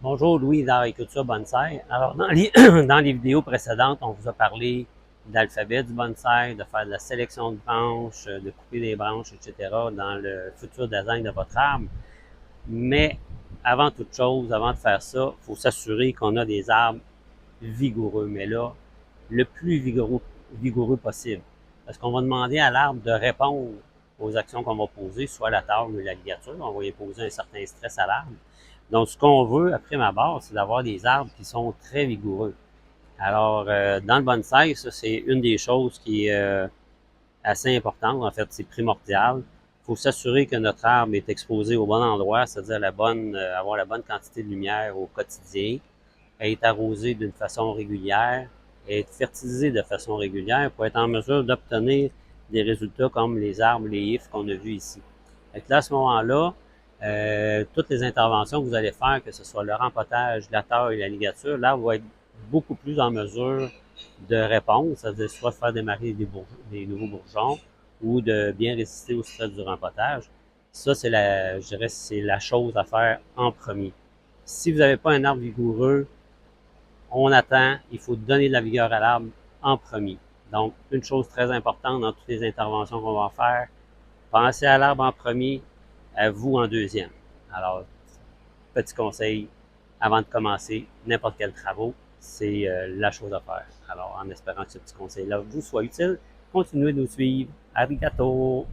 Bonjour Louis d'Agriculture Bonsaï. Alors, dans les vidéos précédentes, on vous a parlé d'alphabet du bonsaï, de faire de la sélection de branches, de couper des branches, etc. dans le futur design de votre arbre. Mais avant toute chose, avant de faire ça, il faut s'assurer qu'on a des arbres vigoureux. Mais là, le plus vigoureux possible. Parce qu'on va demander à l'arbre de répondre aux actions qu'on va poser, soit la table ou la ligature. On va y poser un certain stress à l'arbre. Donc, ce qu'on veut, après ma base, c'est d'avoir des arbres qui sont très vigoureux. Alors, dans le bonsaï, ça, c'est une des choses qui est assez importante. En fait, c'est primordial. Il faut s'assurer que notre arbre est exposé au bon endroit, c'est-à-dire avoir la bonne quantité de lumière au quotidien, être arrosé d'une façon régulière, et être fertilisé de façon régulière pour être en mesure d'obtenir des résultats comme les arbres, les ifs qu'on a vus ici. Et là, à ce moment-là, toutes les interventions que vous allez faire, que ce soit le rempotage, la taille, la ligature, là, va être beaucoup plus en mesure de répondre, c'est-à-dire soit faire démarrer des nouveaux bourgeons ou de bien résister au stress du rempotage. Ça, je dirais, c'est la chose à faire en premier. Si vous n'avez pas un arbre vigoureux, on attend, il faut donner de la vigueur à l'arbre en premier. Donc, une chose très importante dans toutes les interventions qu'on va faire, pensez à l'arbre en premier, à vous en deuxième. Alors, petit conseil, avant de commencer n'importe quel travaux, c'est la chose à faire. Alors, en espérant que ce petit conseil-là vous soit utile, continuez de nous suivre. Arigato!